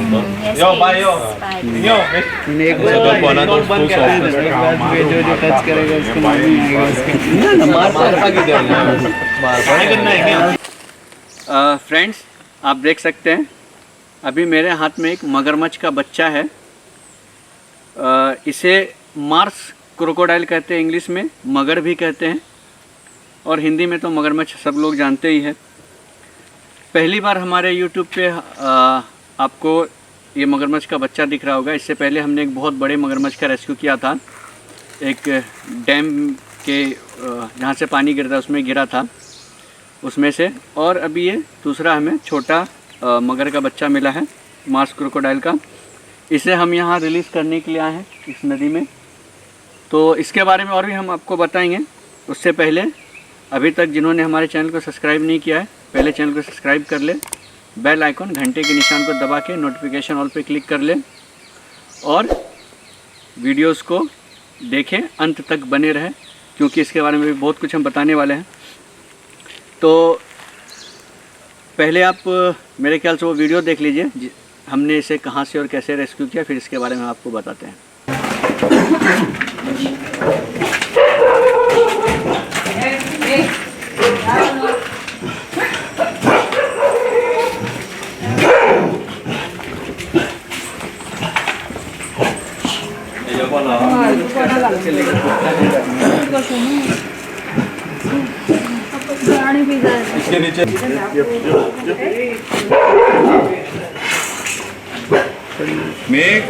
alto. Yes, Yo, please. bye, yo. Bye. Yo, एक बार तो बंद कर देना, एक बार जो टच करेगा उसको नहीं आएगा उसके। ना मार फ्रेंड्स, आप देख सकते हैं अभी मेरे हाथ में एक मगरमच्छ का बच्चा है। इसे मार्स क्रोकोडाइल कहते हैं, इंग्लिश में मगर भी कहते हैं, और हिंदी में तो मगरमच्छ सब लोग जानते ही है। पहली बार हमारे YouTube पे आपको ये मगरमच्छ का बच्चा दिख रहा होगा। इससे पहले हमने एक बहुत बड़े मगरमच्छ का रेस्क्यू किया था, एक डैम के जहाँ से पानी गिरता है उसमें गिरा था, उसमें से। और अभी ये दूसरा हमें छोटा मगर का बच्चा मिला है, मार्स क्रोकोडाइल का। इसे हम यहाँ रिलीज़ करने के लिए आए हैं इस नदी में। तो इसके बारे में और भी हम आपको बताएंगे। उससे पहले अभी तक जिन्होंने हमारे चैनल को सब्सक्राइब नहीं किया है, पहले चैनल को सब्सक्राइब कर ले, बेल आइकन घंटे के निशान को दबा के नोटिफिकेशन ऑल पे क्लिक कर ले, और वीडियोस को देखें, अंत तक बने रहें, क्योंकि इसके बारे में भी बहुत कुछ हम बताने वाले हैं। तो पहले आप मेरे ख्याल से वो वीडियो देख लीजिए, हमने इसे कहाँ से और कैसे रेस्क्यू किया, फिर इसके बारे में आपको बताते हैं। इसके नीचे मेघ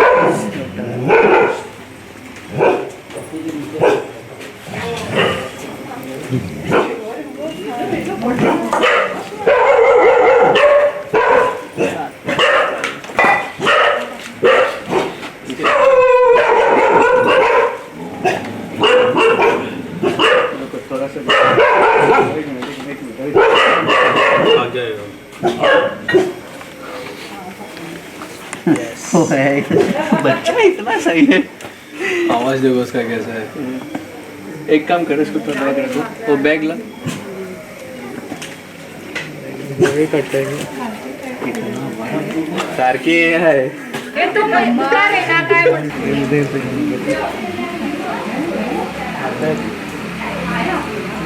बच्चा इतना सही है। आवाज देखो उसका कैसा है। एक काम करो, इसको तो बैग रखो, वो बैग ला। सारखी है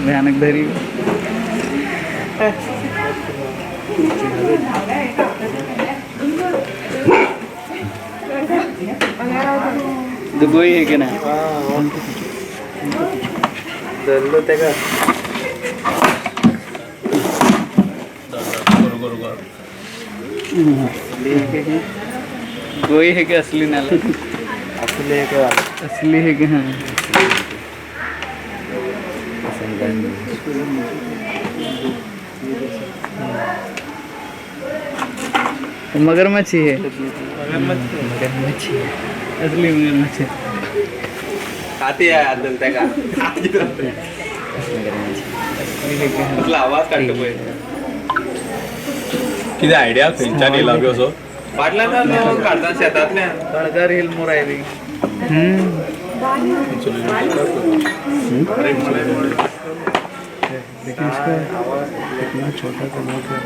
भयानक धरी दुगोई है की ना गोई है क्या असली नाला? असली है क्या? मगरमच्छ है, मगरमच्छ है, असली मगरमच्छ है। खाती है आदल त्या का असला आवाज काढतो पहिले किती आयडिया खंयच्या नेला असो फाटल्यान लोक काढतात शेतांतल्यान तळगार हिल मोर आहे रे। लेकिन इसका इतना छोटा का नोट है,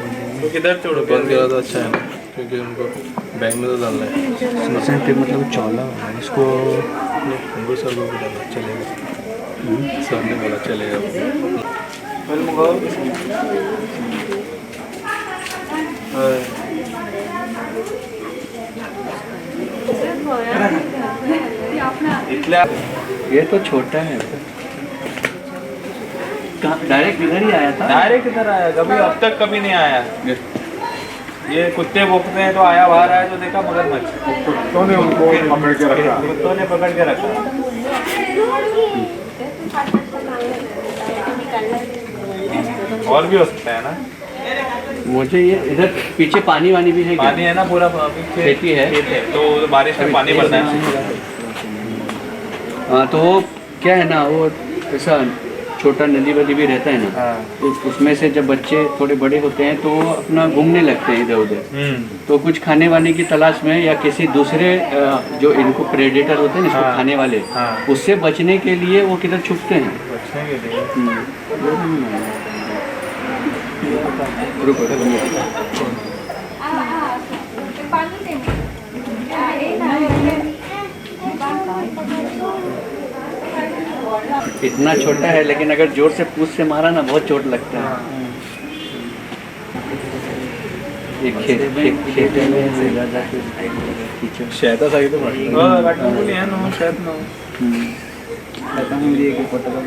तो किधर छोड़ो बंद किया तो अच्छा है ना, क्योंकि उनको बैंक में तो डालना है। मतलब चौला है इसको, उनको सर को डालना चलेगा। सर ने बोला चलेगा। ये तो छोटा है। डायरेक्ट इधर ही आया था? डायरेक्ट इधर आया, कभी अब तक कभी नहीं आया। ये कुत्ते भोंकते हैं तो आया, बाहर आया तो देखा मगरमच्छ। कुत्तों ने उनको पकड़ के रखा, कुत्तों ने पकड़ के रखा। और भी हो सकता है ना, मुझे ये इधर पीछे पानी वानी भी है, पानी है ना पूरा, खेती है तो बारिश में पानी भरना है। हाँ, तो वो क्या है ना, वो ऐसा छोटा नदी वदी भी रहता है ना, तो उसमें से जब बच्चे थोड़े बड़े होते हैं तो वो अपना घूमने लगते हैं इधर उधर। तो कुछ खाने वाने की तलाश में या किसी दूसरे जो इनको प्रेडेटर होते हैं ना, इसको खाने वाले, उससे बचने के लिए वो किधर छुपते हैं। रुको इतना छोटा है लेकिन अगर जोर से पूंछ से मारा ना बहुत चोट लगता है। एक खेत में शेता सांगितलं राखीमुली आहे ना शेत ना शेतामध्ये एक पटकन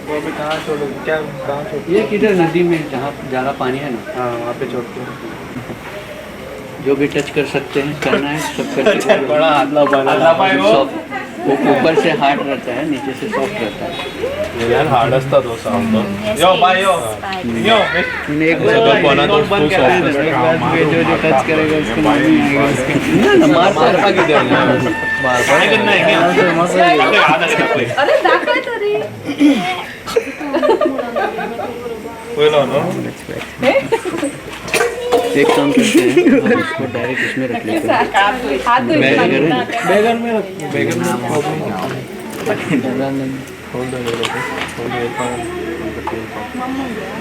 वो अभी कहाँ छोड़ो क्या कहाँ छोड़ो ये किधर नदी में जहाँ ज़्यादा पानी है ना, हाँ वहाँ पे छोड़ते हैं। जो भी टच कर सकते हैं करना है सब करके बड़ा हाथ पाय वो ऊपर से हार्ड रहता है, नीचे से सॉफ्ट रहता है। यार हार्ड असता तो साउंड यो बाय यो यो एक बार बंद कर देना, जो टच करेगा उसको ना मार आगे दे मार पाणी करना है क्या अरे दाखव तरी होईल ना एक काम करते हैं हम इसको डायरेक्ट इसमें रख लेते हैं हाथ धो बैगन में रख बैगन में खोल दो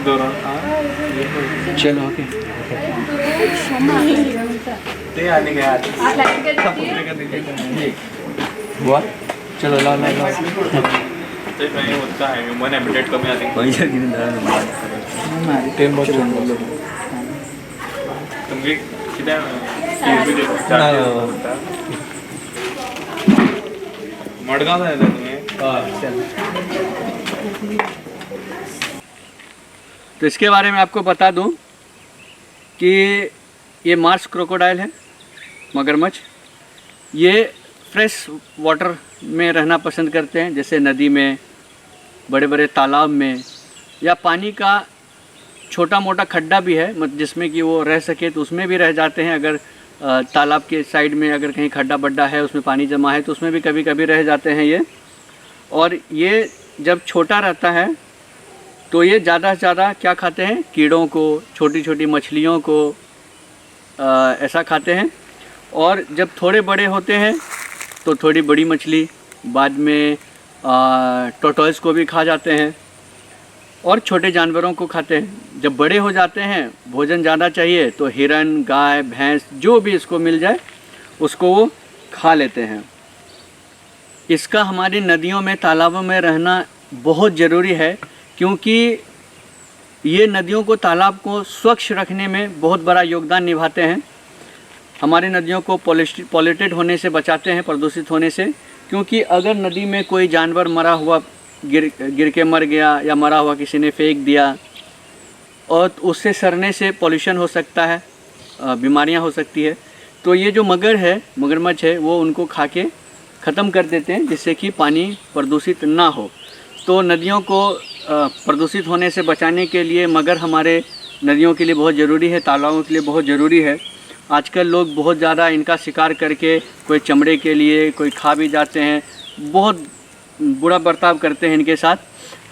दोनों चलो ओके ते आने के हाथ हुआ चलो ला ला ला ते काही होता है मन एमिटेट कमी आली पैसा किती टेम्पो तुम्ही किती मडगाव आहे तुम्ही तो इसके बारे में आपको बता दूं कि ये मार्स क्रोकोडाइल है, मगरमच्छ। ये फ्रेश वाटर में रहना पसंद करते हैं, जैसे नदी में, बड़े बड़े तालाब में, या पानी का छोटा मोटा खड्डा भी है मतलब जिसमें कि वो रह सके तो उसमें भी रह जाते हैं। अगर तालाब के साइड में अगर कहीं खड्डा बड्डा है उसमें पानी जमा है तो उसमें भी कभी कभी रह जाते हैं ये। और ये जब छोटा रहता है तो ये ज़्यादा से ज़्यादा क्या खाते हैं, कीड़ों को, छोटी छोटी मछलियों को ऐसा खाते हैं। और जब थोड़े बड़े होते हैं तो थोड़ी बड़ी मछली, बाद में टोटोइस को भी खा जाते हैं और छोटे जानवरों को खाते हैं। जब बड़े हो जाते हैं, भोजन ज़्यादा चाहिए तो हिरन, गाय, भैंस जो भी इसको मिल जाए उसको वो खा लेते हैं। इसका हमारी नदियों में, तालाबों में रहना बहुत ज़रूरी है क्योंकि ये नदियों को, तालाब को स्वच्छ रखने में बहुत बड़ा योगदान निभाते हैं। हमारी नदियों को पॉल्यूटेड होने से बचाते हैं, प्रदूषित होने से। क्योंकि अगर नदी में कोई जानवर मरा हुआ गिर के मर गया या मरा हुआ किसी ने फेंक दिया और उससे सड़ने से पॉल्यूशन हो सकता है, बीमारियां हो सकती है। तो ये जो मगरमच्छ है वो उनको खा के ख़त्म कर देते हैं जिससे कि पानी प्रदूषित ना हो। तो नदियों को प्रदूषित होने से बचाने के लिए मगर हमारे नदियों के लिए बहुत ज़रूरी है, तालाबों के लिए बहुत ज़रूरी है। आजकल लोग बहुत ज़्यादा इनका शिकार करके कोई चमड़े के लिए, कोई खा भी जाते हैं, बहुत बुरा बर्ताव करते हैं इनके साथ।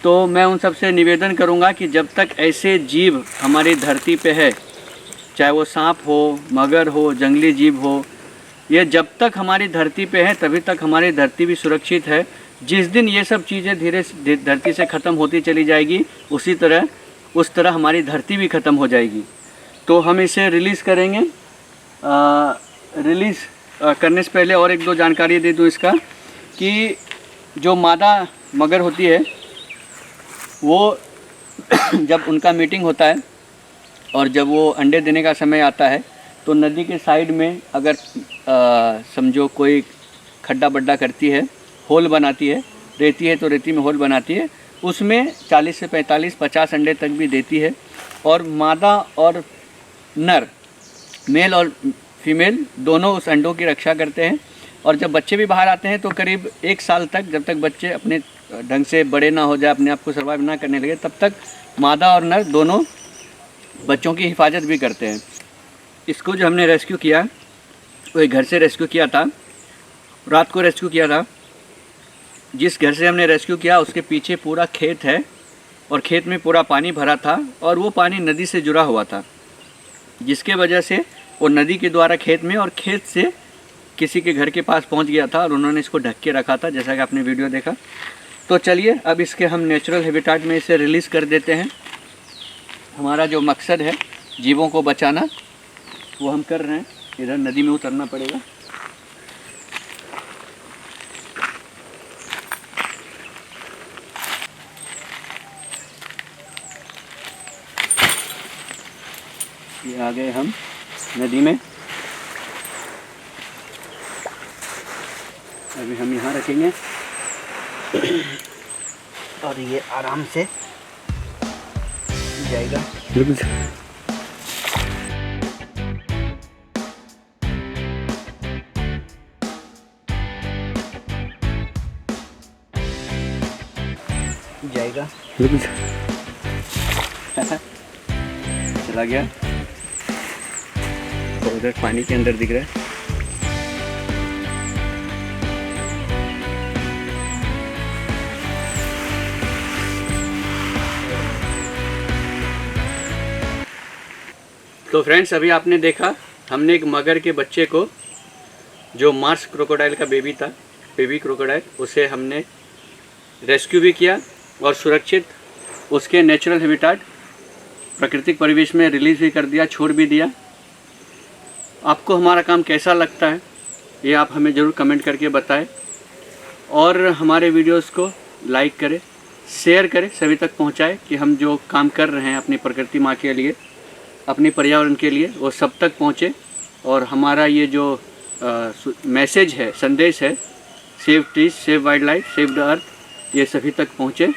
तो मैं उन सबसे निवेदन करूंगा कि जब तक ऐसे जीव हमारी धरती पे है, चाहे वो सांप हो, मगर हो, जंगली जीव हो, ये जब तक हमारी धरती पे है तभी तक हमारी धरती भी सुरक्षित है। जिस दिन ये सब चीज़ें धीरे धरती से ख़त्म होती चली जाएगी उस तरह हमारी धरती भी ख़त्म हो जाएगी। तो हम इसे रिलीज़ करेंगे। रिलीज़ करने से पहले और एक दो जानकारी दे दूँ इसका कि जो मादा मगर होती है वो जब उनका मीटिंग होता है और जब वो अंडे देने का समय आता है तो नदी के साइड में अगर समझो कोई खड्डा बड्डा करती है, होल बनाती है, रेती है तो रेती में होल बनाती है, उसमें 40 से 45, 50 अंडे तक भी देती है। और मादा और नर, मेल और फीमेल दोनों उस अंडों की रक्षा करते हैं। और जब बच्चे भी बाहर आते हैं तो करीब 1 साल तक, जब तक बच्चे अपने ढंग से बड़े ना हो जाए, अपने आप को सर्वाइव ना करने लगे, तब तक मादा और नर दोनों बच्चों की हिफाजत भी करते हैं। इसको जो हमने रेस्क्यू किया, वो एक घर से रेस्क्यू किया था, रात को रेस्क्यू किया था। जिस घर से हमने रेस्क्यू किया उसके पीछे पूरा खेत है और खेत में पूरा पानी भरा था और वो पानी नदी से जुड़ा हुआ था, जिसके वजह से वो नदी के द्वारा खेत में और खेत से किसी के घर के पास पहुंच गया था और उन्होंने इसको ढक के रखा था, जैसा कि आपने वीडियो देखा। तो चलिए अब इसके हम नेचुरल हैबिटेट में इसे रिलीज़ कर देते हैं। हमारा जो मकसद है जीवों को बचाना वो हम कर रहे हैं। इधर नदी में उतरना पड़ेगा। ये आ गए हम नदी में। अभी हम यहाँ रखेंगे और ये आराम से जाएगा। जाएगा चला गया। तो उधर पानी के अंदर दिख रहा है। तो फ्रेंड्स, अभी आपने देखा हमने एक मगर के बच्चे को, जो मार्स क्रोकोडाइल का बेबी था, बेबी क्रोकोडाइल, उसे हमने रेस्क्यू भी किया और सुरक्षित उसके नेचुरल हैबिटेट प्राकृतिक परिवेश में रिलीज़ भी कर दिया, छोड़ भी दिया। आपको हमारा काम कैसा लगता है ये आप हमें ज़रूर कमेंट करके बताएं और हमारे वीडियोस को लाइक करें, शेयर करें, सभी तक पहुंचाएं कि हम जो काम कर रहे हैं अपनी प्रकृति माँ के लिए, अपनी पर्यावरण के लिए, वो सब तक पहुंचे। और हमारा ये जो मैसेज है, संदेश है, save trees, save wild life, save the earth, ये सभी तक पहुंचे।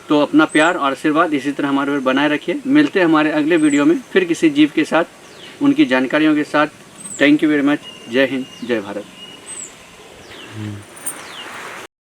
तो अपना प्यार और आशीर्वाद इसी तरह हमारे पर बनाए रखिए। मिलते हैं हमारे अगले वीडियो में फिर किसी जीव के साथ, उनकी जानकारियों के साथ। Thank you very much. जय हिंद, जय भारत।